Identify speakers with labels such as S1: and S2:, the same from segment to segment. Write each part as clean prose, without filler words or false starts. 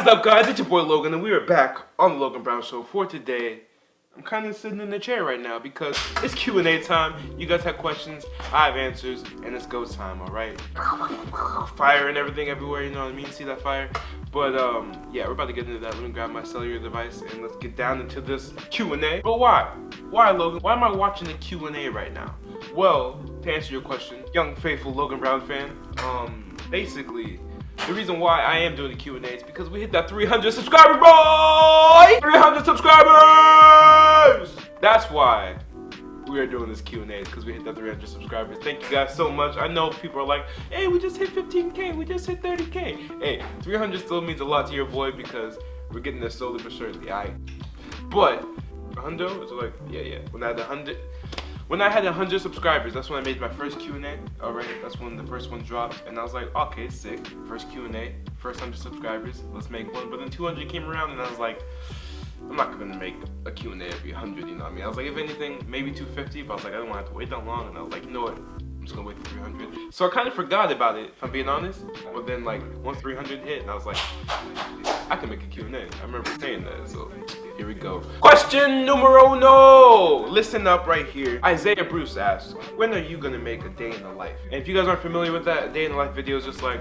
S1: up, guys? It's your boy Logan, and we are back on the Logan Brown Show for today. I'm kind of sitting in the chair right now because it's Q&A time. You guys have questions, I have answers, and it's go time, alright? Fire and everything everywhere, you know what I mean? See that fire? But, yeah, we're about to get into that. Let me grab my cellular device and let's get down into this Q&A. But why? Why, Logan? Why am I watching the Q&A right now? Well, to answer your question, young, faithful Logan Brown fan, basically, the reason why I am doing the Q&A is because we hit that 300 subscriber boy! 300 subscribers! That's why we are doing this Q&A, because we hit that 300 subscribers. Thank you guys so much. I know people are like, hey, we just hit 15K, we just hit 30K. Hey, 300 still means a lot to your boy because we're getting there slowly but surely, alright? But, 100 is like, yeah. When I had 100 subscribers, that's when I made my first Q&A. Alright, that's when the first one dropped, and I was like, okay, sick. First Q&A, first 100 subscribers, let's make one. But then 200 came around, and I was like, I'm not gonna make a Q&A every 100, you know what I mean? I was like, if anything, maybe 250, but I was like, I don't want to have to wait that long, and I was like, you know what? I'm just gonna wait for 300. So I kind of forgot about it, if I'm being honest. But then, like, once 300 hit, and I was like, I can make a Q&A. I remember saying that, so here we go. Question numero uno! Listen up right here. Isaiah Bruce asks, when are you gonna make a day in the life? And if you guys aren't familiar with that, a day in the life video is just like,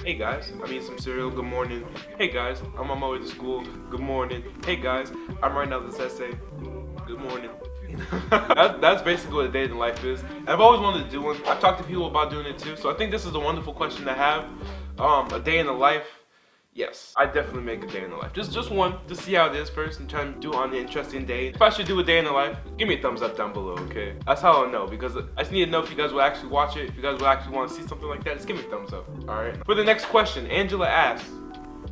S1: hey guys, I'm eating some cereal, good morning. Hey guys, I'm on my way to school, good morning. Hey guys, I'm writing out this essay, good morning. That's basically what a day in the life is. And I've always wanted to do one. I've talked to people about doing it too, so I think this is a wonderful question to have. A day in the life. Yes, I definitely make a day in the life. Just one, to see how it is first and try to do it on an interesting day. If I should do a day in the life, give me a thumbs up down below, okay? That's how I'll know, because I just need to know if you guys will actually watch it. If you guys will actually want to see something like that, just give me a thumbs up, alright? For the next question, Angela asks,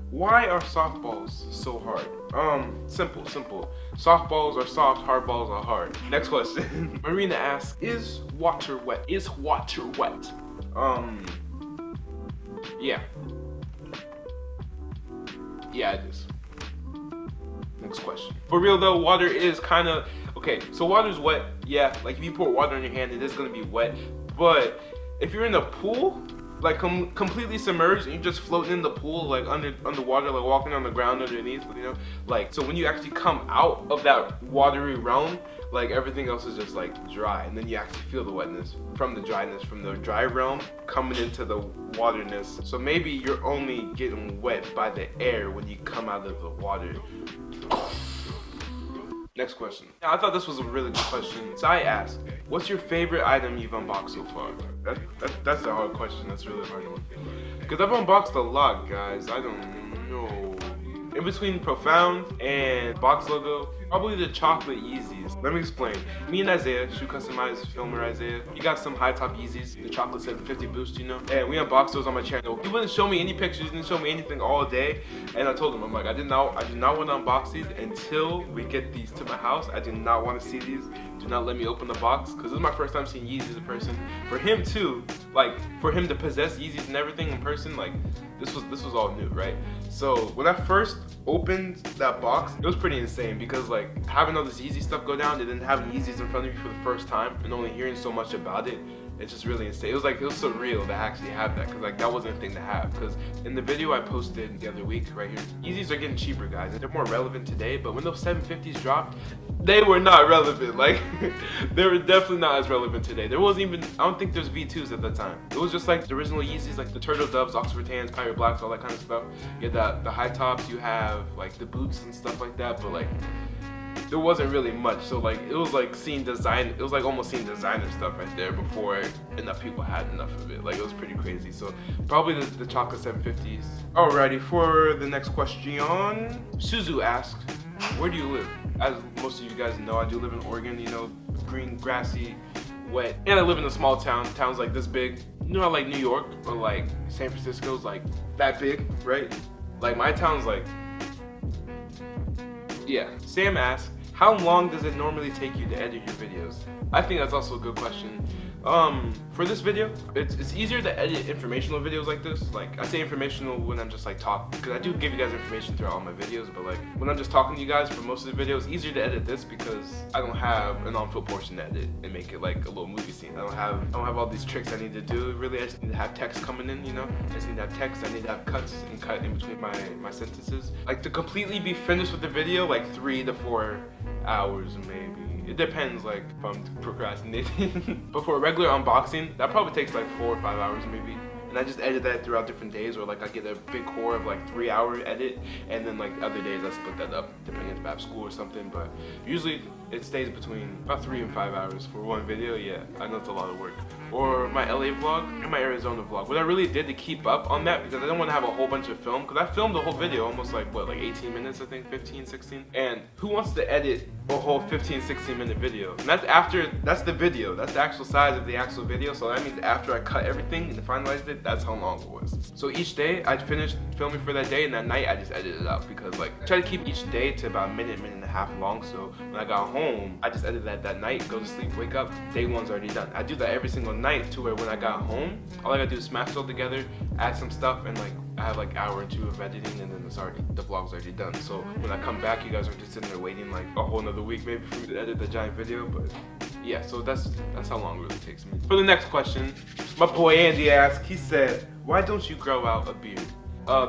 S1: why are softballs so hard? Simple. Softballs are soft, hardballs are hard. Next question. Marina asks, is water wet? Is water wet? Yeah. Yeah, it is. Next question. For real though, water is kind of, okay, so water's wet, yeah, like if you pour water in your hand, it is gonna be wet, but if you're in a pool, like completely submerged and you're just floating in the pool, like underwater, like walking on the ground underneath, you know, like, so when you actually come out of that watery realm, like everything else is just like dry, and then you actually feel the wetness from the dryness, from the dry realm coming into the waterness. So maybe you're only getting wet by the air when you come out of the water. Next question. Now, I thought this was a really good question. So I asked, what's your favorite item you've unboxed so far? That's a hard question. That's really a hard one. Because I've unboxed a lot, guys. I don't know. In between Profound and Box Logo, probably the chocolate Yeezys. Let me explain. Me and Isaiah, shoe customized filmer Isaiah, he got some high top Yeezys, the chocolate 750 boost, you know? And we unboxed those on my channel. He wouldn't show me any pictures, he didn't show me anything all day. And I told him, I'm like, I do not want to unbox these until we get these to my house. I do not want to see these. Do not let me open the box, because this is my first time seeing Yeezys in person. For him too, like, for him to possess Yeezys and everything in person, like, this was all new, right? So when I first opened that box, it was pretty insane, because like having all this Yeezy stuff go down and then having Yeezys in front of me for the first time and only hearing so much about it, it's just really insane. It was surreal to actually have that, because like that wasn't a thing to have. Because in the video I posted the other week right here, Yeezys are getting cheaper, guys, and they're more relevant today. But when those 750s dropped, they were not relevant. Like they were definitely not as relevant today. There wasn't even, I don't think there's V2s at that time. It was just like the original Yeezys, like the Turtle Doves, Oxford Tans, Pirate Blacks, all that kind of stuff. You had the high tops, you have like the boots and stuff like that, but like there wasn't really much. So like it was like seeing design, it was like almost seeing designer stuff right there before enough people had enough of it. Like it was pretty crazy. So probably the chocolate 750s. Alrighty, for the next question, Suzu asks, where do you live? As most of you guys know, I do live in Oregon, you know, green, grassy, wet, and I live in a small town. Towns like this big. You know how like New York or like San Francisco's like that big, right? Like my town's like, yeah. Sam asks, how long does it normally take you to edit your videos? I think that's also a good question. For this video, it's easier to edit informational videos like this. Like, I say informational when I'm just like talking, because I do give you guys information throughout all my videos, but like when I'm just talking to you guys for most of the videos, it's easier to edit this because I don't have an on-field portion to edit and make it like a little movie scene. I don't have all these tricks I need to do. Really, I just need to have text coming in, you know? I just need to have text, I need to have cuts and cut in between my sentences. Like, to completely be finished with the video, like 3 to 4 hours maybe. It depends, like, if I'm procrastinating. But for a regular unboxing, that probably takes like 4 or 5 hours maybe. And I just edit that throughout different days, or like I get a big core of like 3-hour edit, and then like other days I split that up depending if I have school or something. But usually it stays between about 3 and 5 hours for one video. Yeah, I know it's a lot of work. Or my LA vlog and my Arizona vlog. What I really did to keep up on that, because I didn't want to have a whole bunch of film, because I filmed the whole video almost like what, like 18 minutes, I think, 15, 16. And who wants to edit a whole 15, 16 minute video? And that's the video, that's the actual size of the actual video. So that means after I cut everything and finalized it, that's how long it was. So each day I finished filming for that day, and that night I just edited it out, because like I try to keep each day to about a minute and a half long. So when I got home, I just edited that night, go to sleep, wake up, day one's already done. I do that every single night, to where when I got home, all I gotta do is smash it all together, add some stuff, and like I have like an hour or 2 of editing, and then the vlog's already done. So when I come back, you guys are just sitting there waiting like a whole another week maybe for me to edit the giant video. But yeah, so that's how long it really takes me. For the next question, my boy Andy asked, he said, why don't you grow out a beard?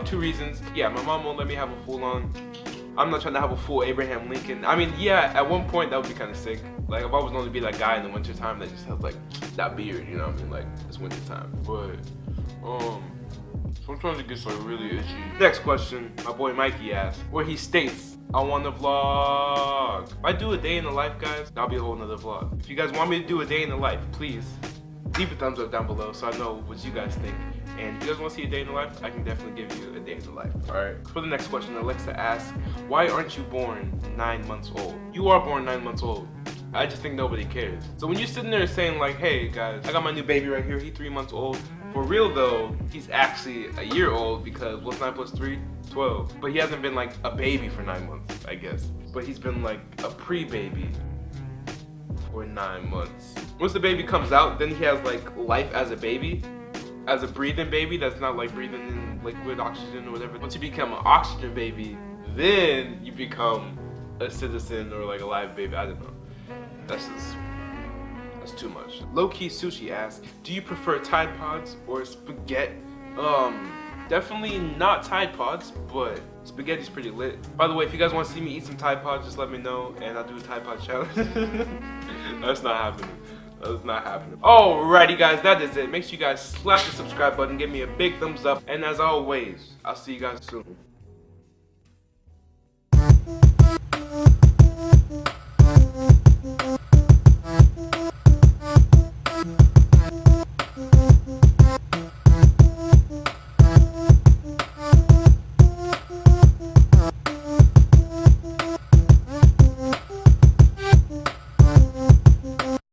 S1: 2 reasons. Yeah, my mom won't let me have a full on. I'm not trying to have a full Abraham Lincoln. I mean, yeah, at one point that would be kind of sick. Like, I've always wanted to be that guy in the winter time that just has like that beard, you know what I mean? Like, it's winter time. But sometimes it gets like really itchy. Next question, my boy Mikey asked, where he states, I want to vlog. If I do a day in the life, guys, that'll be a whole nother vlog. If you guys want me to do a day in the life, please leave a thumbs up down below so I know what you guys think. And if you guys want to see a day in the life, I can definitely give you a day in the life. Alright. For the next question, Alexa asks, why aren't you born 9 months old? You are born 9 months old. I just think nobody cares. So when you're sitting there saying like, hey guys, I got my new baby right here, he's 3 months old. For real though, he's actually a year old, because what's 9 plus 3? 12. But he hasn't been like a baby for 9 months, I guess. But he's been like a pre-baby for 9 months. Once the baby comes out, then he has like life as a baby. As a breathing baby that's not like breathing in liquid oxygen or whatever. Once you become an oxygen baby, then you become a citizen or like a live baby. I don't know. That's too much. Low-key Sushi asks, do you prefer Tide Pods or spaghetti? Definitely not Tide Pods, but spaghetti's pretty lit. By the way, if you guys want to see me eat some Tide Pods, just let me know and I'll do a Tide Pod challenge. That's not happening. That's not happening. Alrighty guys, that is it. Make sure you guys slap the subscribe button, give me a big thumbs up, and as always, I'll see you guys soon.